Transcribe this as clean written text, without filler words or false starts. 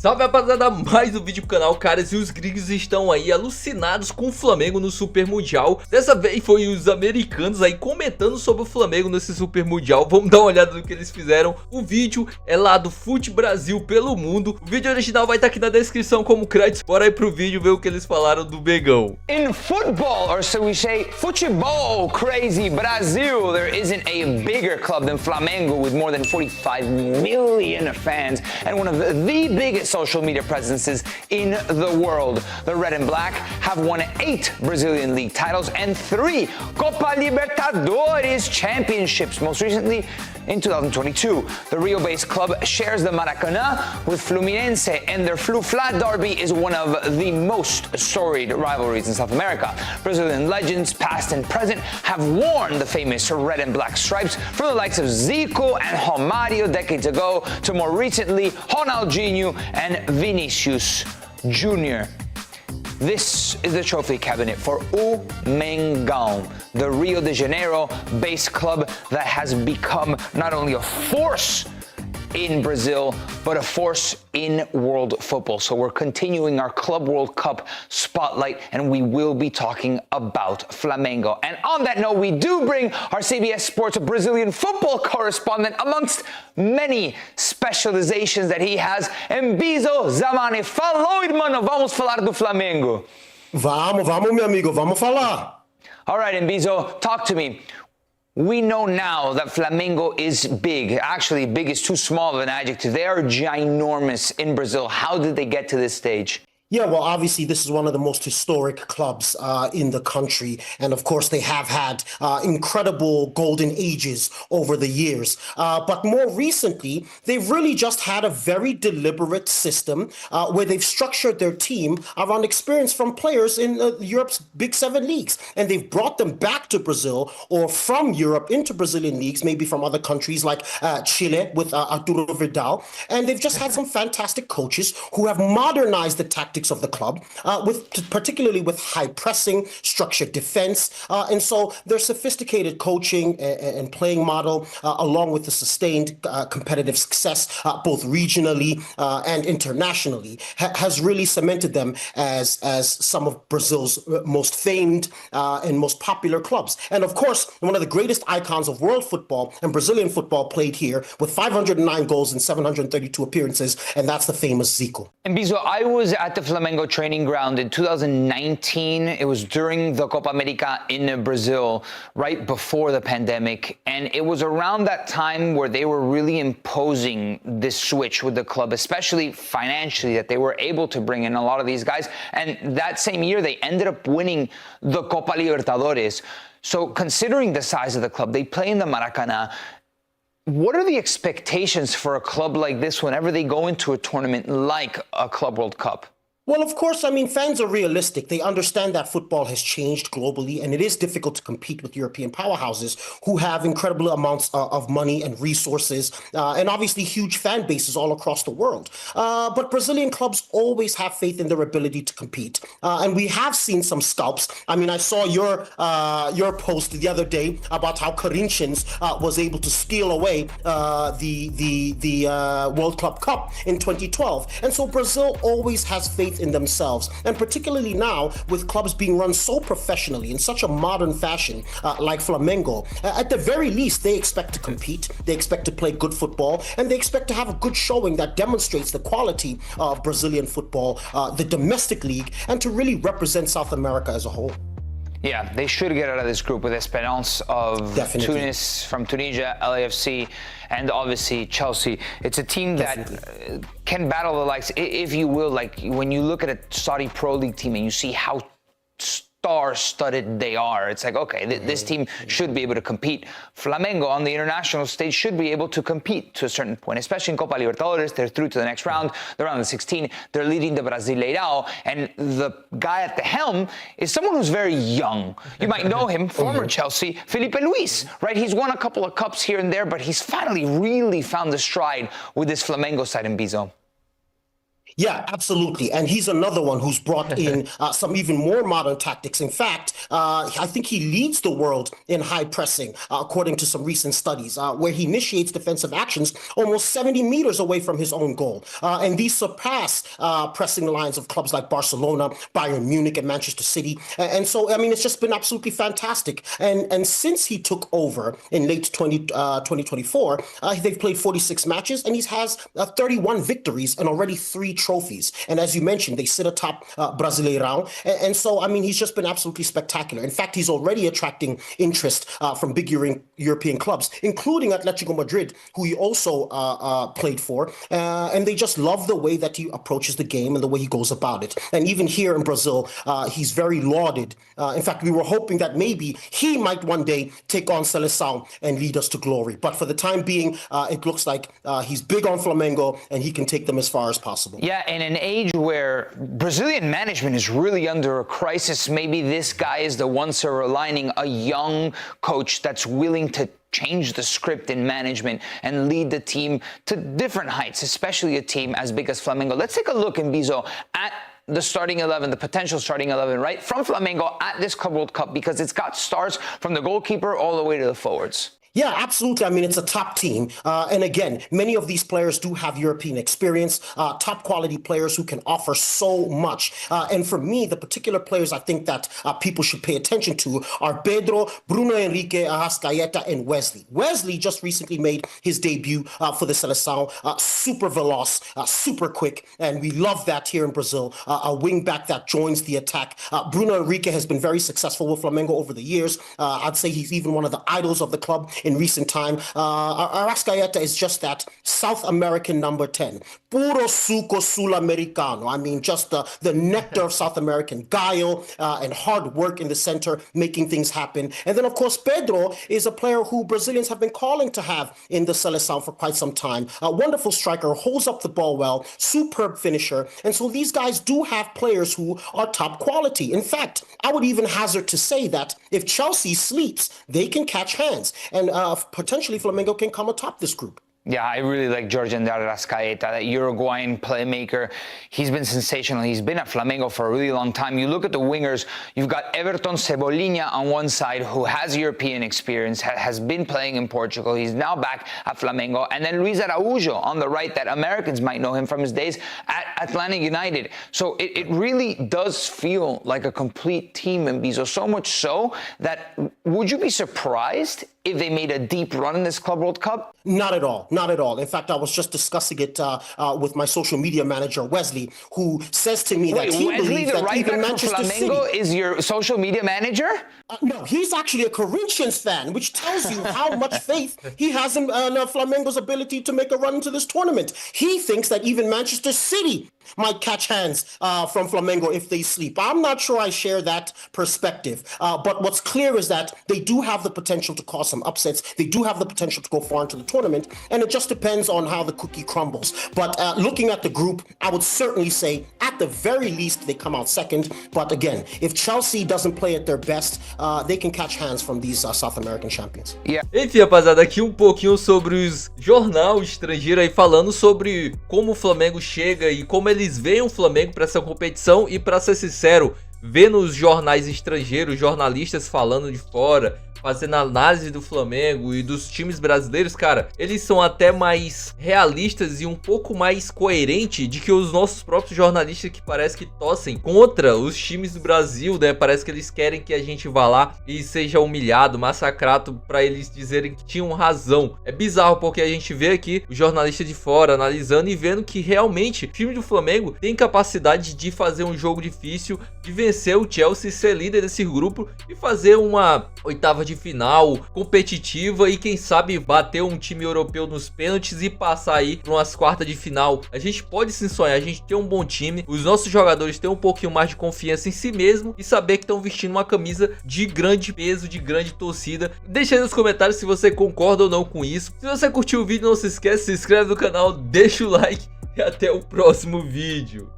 Salve rapaziada, mais um vídeo pro canal, caras, e os gringos estão aí alucinados com o Flamengo no Super Mundial. Dessa vez foi os americanos aí comentando sobre o Flamengo nesse Super Mundial. Vamos dar uma olhada no que eles fizeram. O vídeo é lá do Fute Brasil Pelo Mundo. O vídeo original vai estar aqui na descrição como créditos. Bora aí pro vídeo ver o que eles falaram do Mengão. In football, or so we say, futebol crazy Brazil, there isn't a bigger club than Flamengo with more than 45 million fans and one of the biggest social media presences in the world. The Red and Black have won 8 Brazilian league titles and 3 Copa Libertadores championships, most recently in 2022. The Rio-based club shares the Maracanã with Fluminense, and their Flu-Fla derby is one of the most storied rivalries in South America. Brazilian legends, past and present, have worn the famous red and black stripes, from the likes of Zico and Romário decades ago to more recently Ronaldinho and Vinicius Júnior. This is the trophy cabinet for o Mengão, the Rio de Janeiro-based club that has become not only a force in Brazil, but a force in world football. So we're continuing our Club World Cup spotlight, and we will be talking about Flamengo. And on that note, we do bring our CBS Sports Brazilian football correspondent amongst many specializations that he has. Mbizo Zamani, falou, irmão, vamos falar do Flamengo. Vamos, meu amigo, vamos falar. All right, Mbizo, talk to me. We know now that Flamengo is big. Actually, big is too small of an adjective. They are ginormous in Brazil. How did they get to this stage? Yeah, well, obviously, this is one of the most historic clubs in the country. And of course, they have had incredible golden ages over the years. But more recently, they've really just had a very deliberate system where they've structured their team around experience from players in Europe's Big 7 leagues. And they've brought them back to Brazil or from Europe into Brazilian leagues, maybe from other countries like Chile with Arturo Vidal. And they've just had some fantastic coaches who have modernized the tactics of the club, particularly with high pressing, structured defense. And so their sophisticated coaching and playing model, along with the sustained competitive success, both regionally and internationally, has really cemented them as some of Brazil's most famed and most popular clubs. And of course, one of the greatest icons of world football and Brazilian football played here with 509 goals and 732 appearances, and that's the famous Zico. And Bizo, I was at the Flamengo training ground in 2019. It was during the Copa America in Brazil, right before the pandemic. And it was around that time where they were really imposing this switch with the club, especially financially, that they were able to bring in a lot of these guys. And that same year, they ended up winning the Copa Libertadores. So considering the size of the club, they play in the Maracanã. What are the expectations for a club like this whenever they go into a tournament like a Club World Cup? Well, of course, I mean, fans are realistic. They understand that football has changed globally, and it is difficult to compete with European powerhouses who have incredible amounts of money and resources, and obviously huge fan bases all across the world. But Brazilian clubs always have faith in their ability to compete, and we have seen some scalps. I mean, I saw your post the other day about how Corinthians was able to steal away the World Club Cup in 2012, and so Brazil always has faith in themselves, and particularly now with clubs being run so professionally in such a modern fashion like Flamengo. At the very least, they expect to compete, they expect to play good football, and they expect to have a good showing that demonstrates the quality of Brazilian football, the domestic league, and to really represent South America as a whole. Yeah, they should get out of this group with Esperance of Tunis from Tunisia, LAFC, and obviously Chelsea. It's a team that can battle the likes, if you will, like when you look at a Saudi Pro League team and you see how star-studded they are. It's like, okay, this team should be able to compete. Flamengo on the international stage should be able to compete to a certain point, especially in Copa Libertadores. They're through to the next round. They're on the 16. They're leading the Brasileirão, and the guy at the helm is someone who's very young. You might know him, former Chelsea, Felipe Luis, right? He's won a couple of cups here and there, but he's finally really found the stride with this Flamengo side in Bizo. Yeah, absolutely. And he's another one who's brought in some even more modern tactics. In fact, I think he leads the world in high pressing, according to some recent studies, where he initiates defensive actions almost 70 meters away from his own goal. And these surpass pressing lines of clubs like Barcelona, Bayern Munich, and Manchester City. And so, I mean, it's just been absolutely fantastic. And since he took over in late 2024, they've played 46 matches, and he has 31 victories and already 3 trophies. And as you mentioned, they sit atop Brasileirão. And so, I mean, he's just been absolutely spectacular. In fact, he's already attracting interest from big European clubs, including Atletico Madrid, who he also played for. And they just love the way that he approaches the game and the way he goes about it. And even here in Brazil, he's very lauded. In fact, we were hoping that maybe he might one day take on Seleção and lead us to glory. But for the time being, it looks like he's big on Flamengo and he can take them as far as possible. Yeah, in an age where Brazilian management is really under a crisis, maybe this guy is the one silver lining, a young coach that's willing to change the script in management and lead the team to different heights, especially a team as big as Flamengo. Let's take a look, Mbizo, at the starting 11, the potential starting 11, right, from Flamengo at this Club World Cup, because it's got stars from the goalkeeper all the way to the forwards. Yeah, absolutely. I mean, it's a top team. And again, many of these players do have European experience, top quality players who can offer so much. And for me, the particular players I think that people should pay attention to are Pedro, Bruno Henrique, Arrascaeta, and Wesley. Wesley just recently made his debut for the Seleção. Super veloz, super quick. And we love that here in Brazil. A wing back that joins the attack. Bruno Henrique has been very successful with Flamengo over the years. I'd say he's even one of the idols of the club in recent time. Arrascaeta is just that South American number 10. Puro suco sul-americano. I mean, just the nectar of South American guile and hard work in the center, making things happen. And then, of course, Pedro is a player who Brazilians have been calling to have in the Seleção for quite some time. A wonderful striker, holds up the ball well, superb finisher. And so these guys do have players who are top quality. In fact, I would even hazard to say that if Chelsea sleeps, they can catch hands. And potentially Flamengo can come atop this group. Yeah, I really like Jorge Arrascaeta, that Uruguayan playmaker. He's been sensational. He's been at Flamengo for a really long time. You look at the wingers, you've got Everton Cebolinha on one side, who has European experience, has been playing in Portugal. He's now back at Flamengo. And then Luis Araújo on the right, that Americans might know him from his days at Atlanta United. So it really does feel like a complete team, Mbizo. So much so that, would you be surprised if they made a deep run in this Club World Cup? Not at all. Not at all. In fact, I was just discussing it with my social media manager, Wesley, who says to me that he believes that even Manchester City... Flamengo is your social media manager? No, he's actually a Corinthians fan, which tells you how much faith he has in Flamengo's ability to make a run into this tournament. He thinks that even Manchester City might catch hands from Flamengo if they sleep. I'm not sure I share that perspective. But what's clear is that they do have the potential to cause some upsets. They do have the potential to go far into the tournament. And it just depends on how the cookie crumbles. But looking at the group, I would certainly say at the very least they come out second. But again, if Chelsea doesn't play at their best, they can catch hands from these South American champions. Yeah. Enfim, rapaziada, aqui um pouquinho sobre os jornal estrangeiro aí, falando sobre como o Flamengo chega e como eles veem o Flamengo para essa competição. E para ser sincero, vendo os jornais estrangeiros, jornalistas falando de fora, fazendo análise do Flamengo e dos times brasileiros, cara, eles são até mais realistas e um pouco mais coerentes de que os nossos próprios jornalistas, que parece que torcem contra os times do Brasil, né? Parece que eles querem que a gente vá lá e seja humilhado, massacrado, para eles dizerem que tinham razão. É bizarro, porque a gente vê aqui o jornalista de fora analisando e vendo que realmente o time do Flamengo tem capacidade de fazer um jogo difícil, de vencer o Chelsea, ser líder desse grupo e fazer uma oitava de final competitiva e quem sabe bater um time europeu nos pênaltis e passar aí para umas quartas de final. A gente pode sim sonhar, a gente tem um bom time, os nossos jogadores têm um pouquinho mais de confiança em si mesmo e saber que estão vestindo uma camisa de grande peso, de grande torcida. Deixa aí nos comentários se você concorda ou não com isso. Se você curtiu o vídeo, não se esquece, se inscreve no canal, deixa o like e até o próximo vídeo.